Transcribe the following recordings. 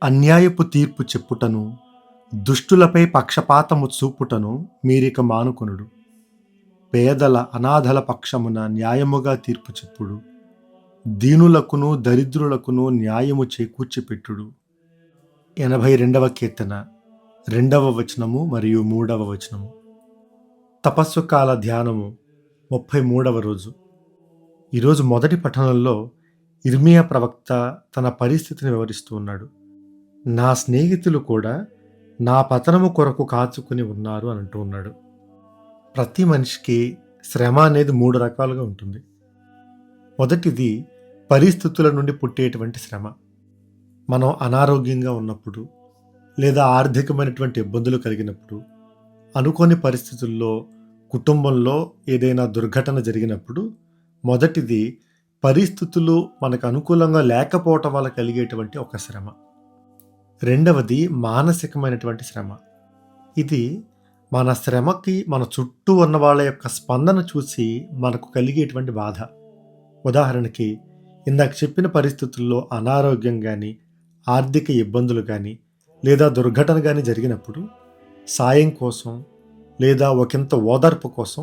అన్యాయపు తీర్పు చెప్పుటను, దుష్టులపై పక్షపాతము చూపుటను మీరిక మానుకొనుడు. పేదల అనాథల పక్షమున న్యాయముగా తీర్పు చెప్పుడు. దీనులకును దరిద్రులకును న్యాయము చేకూర్చిపెట్టుడు. 82వ కీర్తన 2వ వచనము మరియు 3వ వచనము. తపస్సు కాల ధ్యానము 33వ రోజు. ఈరోజు మొదటి పఠనంలో ఇర్మియా ప్రవక్త తన పరిస్థితిని వివరిస్తూ ఉన్నాడు. నా స్నేహితులు కూడా నా పతనము కొరకు కాచుకుని ఉన్నారు అని అంటూ ఉన్నాడు. ప్రతి మనిషికి శ్రమ అనేది 3 రకాలుగా ఉంటుంది. మొదటిది పరిస్థితుల నుండి పుట్టేటువంటి శ్రమ. మనం అనారోగ్యంగా ఉన్నప్పుడు, లేదా ఆర్థికమైనటువంటి ఇబ్బందులు కలిగినప్పుడు, అనుకోని పరిస్థితుల్లో కుటుంబంలో ఏదైనా దుర్ఘటన జరిగినప్పుడు, మొదటిది పరిస్థితులు మనకు అనుకూలంగా లేకపోవటం వల్ల కలిగేటువంటి ఒక శ్రమ. రెండవది మానసికమైనటువంటి శ్రమ. ఇది మన శ్రమకి మన చుట్టూ ఉన్న వాళ్ళ యొక్క స్పందన చూసి మనకు కలిగేటువంటి బాధ. ఉదాహరణకి ఇందాక చెప్పిన పరిస్థితుల్లో అనారోగ్యం కానీ, ఆర్థిక ఇబ్బందులు కానీ, లేదా దుర్ఘటన కానీ జరిగినప్పుడు సాయం కోసం లేదా ఒకంత ఓదార్పు కోసం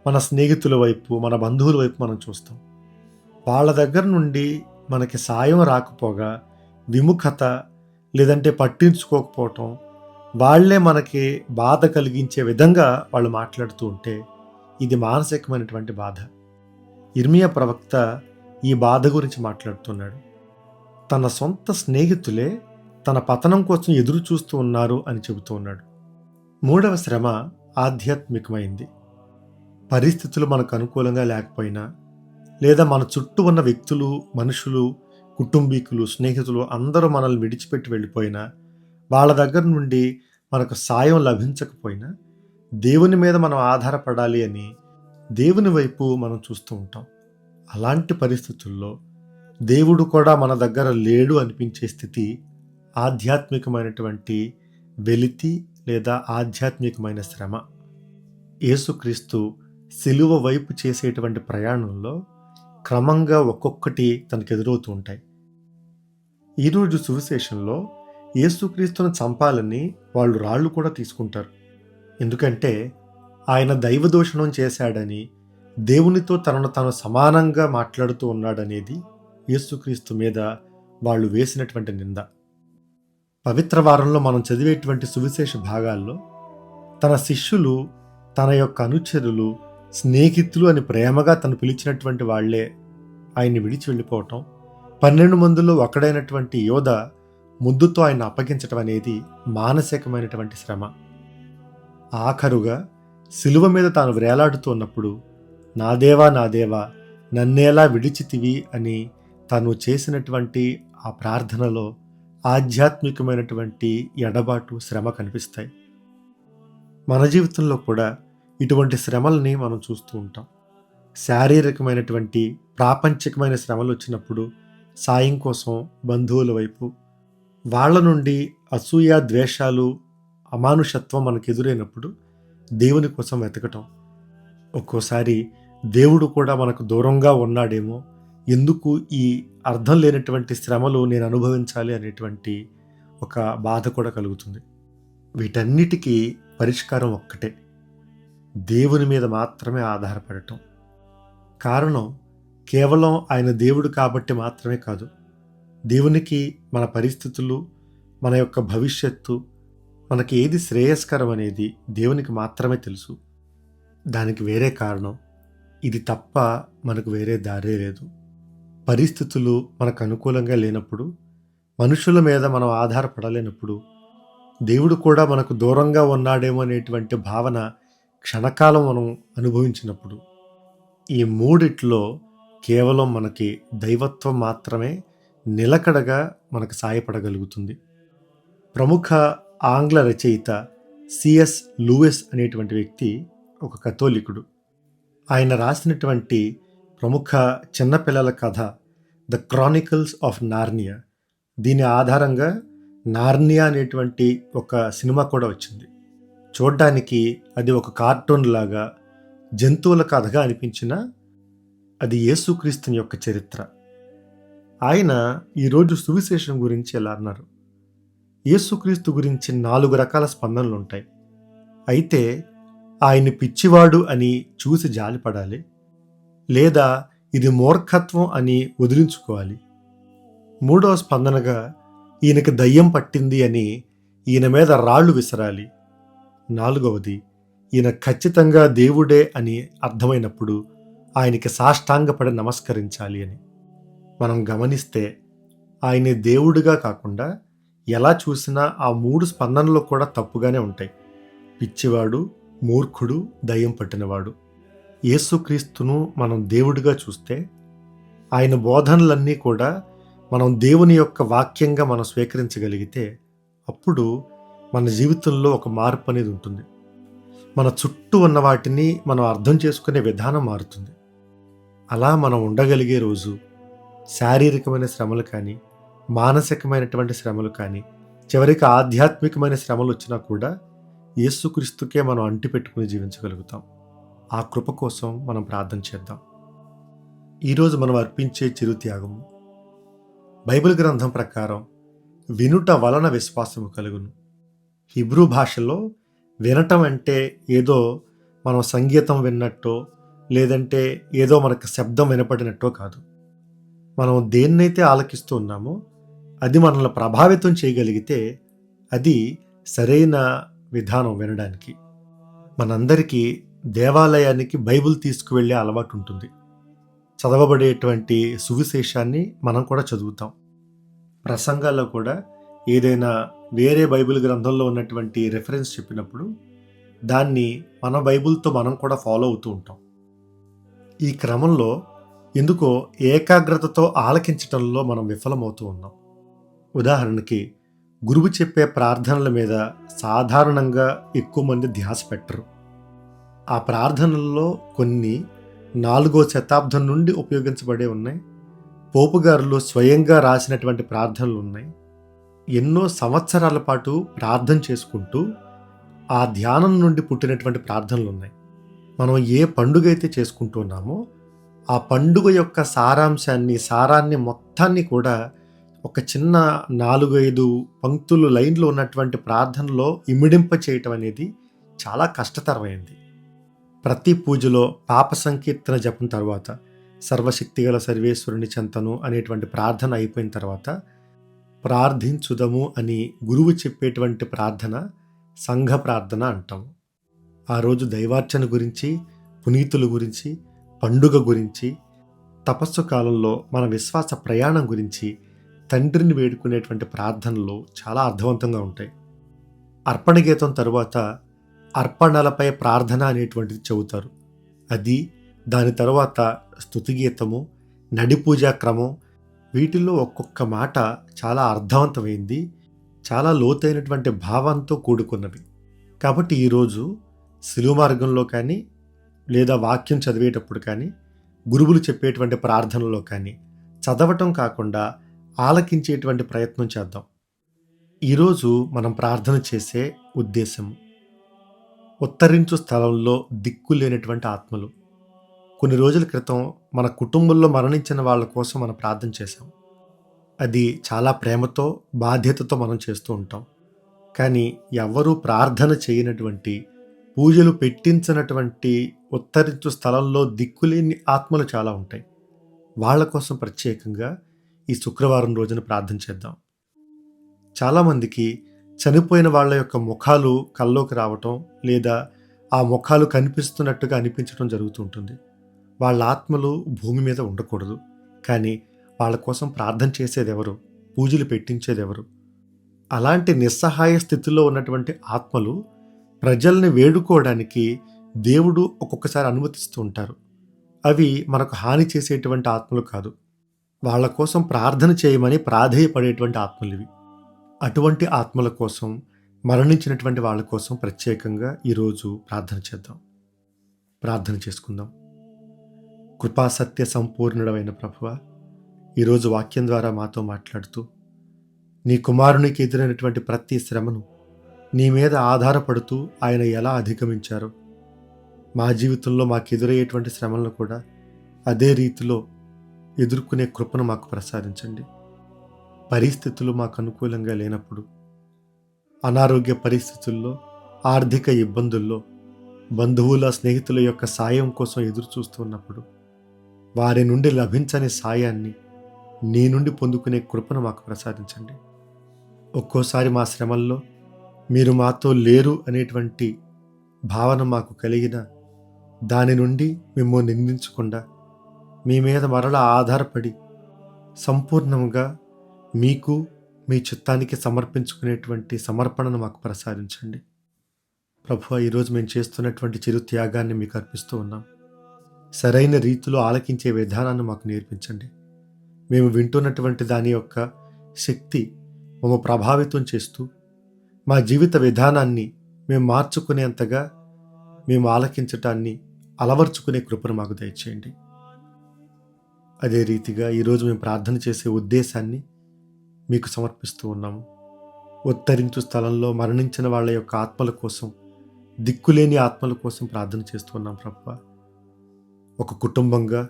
మన స్నేహితుల వైపు, మన బంధువుల వైపు మనం చూస్తాం. వాళ్ళ దగ్గర నుండి మనకి సాయం రాకపోగా విముఖత, లేదంటే పట్టించుకోకపోవటం, వాళ్ళే మనకి బాధ కలిగించే విధంగా వాళ్ళు మాట్లాడుతూ ఉంటే ఇది మానసికమైనటువంటి బాధ. ఇర్మియా ప్రవక్త ఈ బాధ గురించి మాట్లాడుతున్నాడు. తన సొంత స్నేహితులే తన పతనం కోసం ఎదురు చూస్తూ ఉన్నారు అని చెబుతూ ఉన్నాడు. మూడవ శ్రమ ఆధ్యాత్మికమైంది. పరిస్థితులు మనకు అనుకూలంగా లేకపోయినా, లేదా మన చుట్టూ ఉన్న వ్యక్తులు, మనుషులు, కుటుంబీకులు, స్నేహితులు అందరూ మనల్ని విడిచిపెట్టి వెళ్ళిపోయినా, వాళ్ళ దగ్గర నుండి మనకు సాయం లభించకపోయినా, దేవుని మీద మనం ఆధారపడాలి అని దేవుని వైపు మనం చూస్తూ ఉంటాం. అలాంటి పరిస్థితుల్లో దేవుడు కూడా మన దగ్గర లేడు అనిపించే స్థితి ఆధ్యాత్మికమైనటువంటి వెలితి లేదా ఆధ్యాత్మికమైన శ్రమ. యేసుక్రీస్తు సిలువ వైపు చేసేటువంటి ప్రయాణంలో క్రమంగా ఒక్కొక్కటి తనకు ఎదురవుతూ ఉంటాయి. ఈరోజు సువిశేషంలో యేసుక్రీస్తును చంపాలని వాళ్ళు రాళ్ళు కూడా తీసుకుంటారు. ఎందుకంటే ఆయన దైవదూషణం చేశాడని, దేవునితో తనను తాను సమానంగా మాట్లాడుతూ ఉన్నాడనేది యేసుక్రీస్తు మీద వాళ్ళు వేసినటువంటి నింద. పవిత్ర వారంలో మనం చదివేటువంటి సువిశేష భాగాల్లో తన శిష్యులు, తన యొక్క అనుచరులు, స్నేహితులు అని ప్రేమగా తను పిలిచినటువంటి వాళ్లే ఆయన్ని విడిచి వెళ్ళిపోవటం, 12 మందిలో ఒకడైనటువంటి యోధ ముద్దుతో ఆయన అప్పగించటం అనేది మానసికమైనటువంటి శ్రమ. ఆఖరుగా సిలువ మీద తాను వేలాడుతూ ఉన్నప్పుడు, నా దేవా నా దేవా నన్నేలా విడిచితివి అని తాను చేసినటువంటి ఆ ప్రార్థనలో ఆధ్యాత్మికమైనటువంటి ఎడబాటు, శ్రమ కనిపిస్తాయి. మన జీవితంలో కూడా ఇటువంటి శ్రమల్ని మనం చూస్తూ ఉంటాం. శారీరకమైనటువంటి, ప్రాపంచికమైన శ్రమలు వచ్చినప్పుడు సాయం కోసం బంధువుల వైపు, వాళ్ళ నుండి అసూయ, ద్వేషాలు, అమానుషత్వం మనకు ఎదురైనప్పుడు దేవుని కోసం వెతకటం. ఒక్కోసారి దేవుడు కూడా మనకు దూరంగా ఉన్నాడేమో, ఎందుకు ఈ అర్థం లేనటువంటి శ్రమలు నేను అనుభవించాలి అనేటువంటి ఒక బాధ కూడా కలుగుతుంది. వీటన్నిటికీ పరిష్కారం ఒక్కటే, దేవుని మీద మాత్రమే ఆధారపడటం. కారణం కేవలం ఆయన దేవుడు కాబట్టి మాత్రమే కాదు, దేవునికి మన పరిస్థితులు, మన యొక్క భవిష్యత్తు, మనకి ఏది శ్రేయస్కరం అనేది దేవునికి మాత్రమే తెలుసు. దానికి వేరే కారణం, ఇది తప్ప మనకు వేరే దారే లేదు. పరిస్థితులు మనకు అనుకూలంగా లేనప్పుడు, మనుషుల మీద మనం ఆధారపడలేనప్పుడు, దేవుడు కూడా మనకు దూరంగా ఉన్నాడేమో అనేటువంటి భావన క్షణకాలం మనం అనుభవించినప్పుడు, ఈ మూడిట్లో కేవలం మనకి దైవత్వం మాత్రమే నిలకడగా మనకు సాయపడగలుగుతుంది. ప్రముఖ ఆంగ్ల రచయిత సిఎస్ లూయిస్ అనేటువంటి వ్యక్తి ఒక కథోలికుడు. ఆయన రాసినటువంటి ప్రముఖ చిన్నపిల్లల కథ ద క్రానికల్స్ ఆఫ్ నార్నియా, దీని ఆధారంగా నార్నియా అనేటువంటి ఒక సినిమా కూడా వచ్చింది. చూడ్డానికి అది ఒక కార్టూన్ లాగా, జంతువుల కథగా అనిపించినా అది యేసుక్రీస్తుని యొక్క చరిత్ర. ఆయన ఈరోజు సువిశేషం గురించి ఎలా అన్నారు, యేసుక్రీస్తు గురించి 4 రకాల స్పందనలుంటాయి. అయితే ఆయన్ని పిచ్చివాడు అని చూసి జాలిపడాలి, లేదా ఇది మూర్ఖత్వం అని వదిలించుకోవాలి. మూడవ స్పందనగా ఈయనకి దయ్యం పట్టింది అని ఈయన మీద రాళ్ళు విసరాలి. నాలుగవది ఈయన ఖచ్చితంగా దేవుడే అని అర్థమైనప్పుడు ఆయనకి సాష్టాంగపడి నమస్కరించాలి అని. మనం గమనిస్తే ఆయన్ని దేవుడిగా కాకుండా ఎలా చూసినా ఆ 3 స్పందనలు కూడా తప్పుగానే ఉంటాయి. పిచ్చివాడు, మూర్ఖుడు, దయ్యం పట్టినవాడు. యేసుక్రీస్తును మనం దేవుడిగా చూస్తే ఆయన బోధనలన్నీ కూడా మనం దేవుని యొక్క వాక్యంగా మనం స్వీకరించగలిగితే అప్పుడు మన జీవితంలో ఒక మార్పు అనేది ఉంటుంది. మన చుట్టూ ఉన్న వాటిని మనం అర్థం చేసుకునే విధానం మారుతుంది. అలా మనం ఉండగలిగే రోజు శారీరకమైన శ్రమలు కానీ, మానసికమైనటువంటి శ్రమలు కానీ, చివరికి ఆధ్యాత్మికమైన శ్రమలు వచ్చినా కూడా యేసుక్రీస్తుకే మనం అంటిపెట్టుకుని జీవించగలుగుతాం. ఆ కృప కోసం మనం ప్రార్థన చేద్దాం. ఈరోజు మనం అర్పించే చిరుత్యాగము బైబిల్ గ్రంథం ప్రకారం వినుట వలన విశ్వాసము కలుగును. హిబ్రూ భాషలో వినటం అంటే ఏదో మనం సంగీతం విన్నట్టో, లేదంటే ఏదో మనకు శబ్దం వినపడినట్టో కాదు. మనం దేన్నైతే ఆలకిస్తూ ఉన్నామో అది మనల్ని ప్రభావితం చేయగలిగితే అది సరైన విధానం వినడానికి. మనందరికీ దేవాలయానికి బైబిల్ తీసుకువెళ్ళే అలవాటు ఉంటుంది. చదవబడేటువంటి సువిశేషాన్ని మనం కూడా చదువుతాం. ప్రసంగాల్లో కూడా ఏదైనా వేరే బైబిల్ గ్రంథంలో ఉన్నటువంటి రెఫరెన్స్ చెప్పినప్పుడు దాన్ని మన బైబిల్తో మనం కూడా ఫాలో అవుతూ ఉంటాం. ఈ క్రమంలో ఎందుకో ఏకాగ్రతతో ఆలకించటంలో మనం విఫలమవుతూ ఉన్నాం. ఉదాహరణకి గురువు చెప్పే ప్రార్థనల మీద సాధారణంగా ఎక్కువ మంది ధ్యాస పెట్టరు. ఆ ప్రార్థనల్లో కొన్ని 4వ శతాబ్దం నుండి ఉపయోగించబడే ఉన్నాయి. పోపుగారులు స్వయంగా రాసినటువంటి ప్రార్థనలు ఉన్నాయి. ఎన్నో సంవత్సరాల పాటు ప్రార్థన చేసుకుంటూ ఆ ధ్యానం నుండి పుట్టినటువంటి ప్రార్థనలు ఉన్నాయి. మనం ఏ పండుగ అయితే చేసుకుంటున్నామో ఆ పండుగ యొక్క సారాన్ని మొత్తాన్ని కూడా ఒక చిన్న 4-5 పంక్తులు లైన్లు ఉన్నటువంటి ప్రార్థనలో ఇమిడింప చేయటం అనేది చాలా కష్టతరమైంది. ప్రతి పూజలో పాప సంకీర్తన జపం తర్వాత సర్వశక్తిగల సర్వేశ్వరుని చెంతను అనేటువంటి ప్రార్థన అయిపోయిన తర్వాత ప్రార్థించుదము అని గురువు చెప్పేటువంటి ప్రార్థన సంఘ ప్రార్థన అంటాము. ఆ రోజు దైవార్చన గురించి, పునీతుల గురించి, పండుగ గురించి, తపస్సు కాలంలో మన విశ్వాస ప్రయాణం గురించి తండ్రిని వేడుకునేటువంటి ప్రార్థనలు చాలా అర్థవంతంగా ఉంటాయి. అర్పణ గీతం తరువాత అర్పణలపై ప్రార్థన అనేటువంటిది చెబుతారు. అది దాని తర్వాత స్తుతి గీతము, నడిపూజా క్రమం, వీటిల్లో ఒక్కొక్క మాట చాలా అర్థవంతమైంది, చాలా లోతైనటువంటి భావంతో కూడుకున్నవి. కాబట్టి ఈరోజు శిలువ మార్గంలో కానీ, లేదా వాక్యం చదివేటప్పుడు కానీ, గురువులు చెప్పేటువంటి ప్రార్థనలో కానీ చదవటం కాకుండా ఆలకించేటువంటి ప్రయత్నం చేద్దాం. ఈరోజు మనం ప్రార్థన చేసే ఉద్దేశం ఉత్తరించు స్థలంలో దిక్కు లేనటువంటి ఆత్మలు. కొన్ని రోజుల క్రితం మన కుటుంబంలో మరణించిన వాళ్ళ కోసం మనం ప్రార్థన చేశాం. అది చాలా ప్రేమతో, బాధ్యతతో మనం చేస్తూ ఉంటాం. కానీ ఎవరూ ప్రార్థన చేయనటువంటి, పూజలు పెట్టించినటువంటి ఉత్తరించు స్థలంలో దిక్కులేని ఆత్మలు చాలా ఉంటాయి. వాళ్ళ కోసం ప్రత్యేకంగా ఈ శుక్రవారం రోజున ప్రార్థన చేద్దాం. చాలామందికి చనిపోయిన వాళ్ళ యొక్క ముఖాలు కల్లోకి రావటం, లేదా ఆ ముఖాలు కనిపిస్తున్నట్టుగా అనిపించడం జరుగుతుంటుంది. వాళ్ళ ఆత్మలు భూమి మీద ఉండకూడదు. కానీ వాళ్ళ కోసం ప్రార్థన చేసేది ఎవరు? పూజలు పెట్టించేది ఎవరు? అలాంటి నిస్సహాయ స్థితిలో ఉన్నటువంటి ఆత్మలు ప్రజల్ని వేడుకోవడానికి దేవుడు ఒక్కొక్కసారి అనుమతిస్తూ ఉంటారు. అవి మనకు హాని చేసేటువంటి ఆత్మలు కాదు. వాళ్ళ కోసం ప్రార్థన చేయమని ప్రాధేయపడేటువంటి ఆత్మలు ఇవి. అటువంటి ఆత్మల కోసం, మరణించినటువంటి వాళ్ళ కోసం ప్రత్యేకంగా ఈరోజు ప్రార్థన చేద్దాం. ప్రార్థన చేసుకుందాం. కృపాసత్య సంపూర్ణుడమైన ప్రభువా, ఈరోజు వాక్యం ద్వారా మాతో మాట్లాడుతూ నీ కుమారునికి ఎదురైనటువంటి ప్రతి శ్రమను నీ మీద ఆధారపడుతూ ఆయన ఎలా అధిగమించారో మా జీవితంలో మాకు ఎదురయ్యేటువంటి శ్రమలను కూడా అదే రీతిలో ఎదుర్కొనే కృపను మాకు ప్రసాదించండి. పరిస్థితులు మాకు అనుకూలంగా లేనప్పుడు అనారోగ్య పరిస్థితుల్లో, ఆర్థిక ఇబ్బందుల్లో, బంధువుల స్నేహితుల యొక్క సాయం కోసం ఎదురు చూస్తున్నప్పుడు వారి నుండి లభించని సాయాన్ని నీ నుండి పొందుకునే కృపను మాకు ప్రసాదించండి. ఒక్కోసారి మా శ్రమల్లో మీరు మాతో లేరు అనేటువంటి భావన మాకు కలిగిన దాని నుండి మిమ్మల్ని నిందించకుండా మీ మీద మరలా ఆధారపడి సంపూర్ణంగా మీకు మీ చిత్తానికి సమర్పించుకునేటువంటి సమర్పణను మాకు ప్రసాదించండి. ప్రభువా, ఈరోజు మేము చేస్తున్నటువంటి చిరు త్యాగాన్ని మీకు అర్పిస్తూ ఉన్నాం. సరైన రీతిలో ఆలకించే విధానాన్ని మాకు నేర్పించండి. మేము వింటున్నటువంటి దాని యొక్క శక్తి మమ్మ ప్రభావితం చేస్తూ మా జీవిత విధానాన్ని మేము మార్చుకునేంతగా మేము ఆలకించటాన్ని అలవర్చుకునే కృపను మాకు దయచేయండి. అదే రీతిగా ఈరోజు మేము ప్రార్థన చేసే ఉద్దేశాన్ని మీకు సమర్పిస్తూ ఉన్నాము. ఉత్తరించు స్థలంలో మరణించిన వాళ్ళ యొక్క ఆత్మల కోసం, దిక్కులేని ఆత్మల కోసం ప్రార్థన చేస్తూ ఉన్నాం ప్రభువా. ఒక కుటుంబంగా,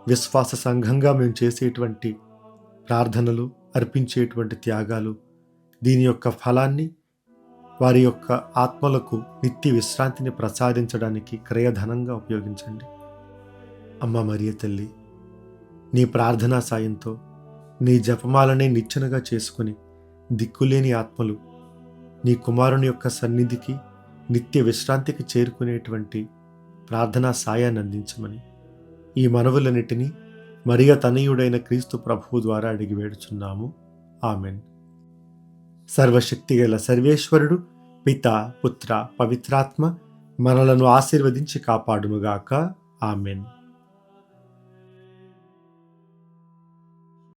విశ్వాస సంఘంగా మేము చేసేటువంటి ప్రార్థనలు, అర్పించేటువంటి త్యాగాలు, దీని యొక్క ఫలాన్ని వారి యొక్క ఆత్మలకు నిత్య విశ్రాంతిని ప్రసాదించడానికి క్రయధనంగా ఉపయోగించండి. అమ్మ మరియ తల్లి, నీ ప్రార్థనా సాయంతో నీ జపమాలనే నిచ్చెనగా చేసుకుని దిక్కులేని ఆత్మలు నీ కుమారుని యొక్క సన్నిధికి, నిత్య విశ్రాంతికి చేరుకునేటువంటి ప్రార్థనా సాయాన్ని అందించమని ఈ మనవులన్నిటినీ మరియ తనయుడైన క్రీస్తు ప్రభువు ద్వారా అడిగి వేడుచున్నాము. ఆమెన్. సర్వశక్తిగల సర్వేశ్వరుడు పిత, పుత్ర, పవిత్రాత్మ మనలను ఆశీర్వదించి కాపాడునుగాక. ఆమెన్.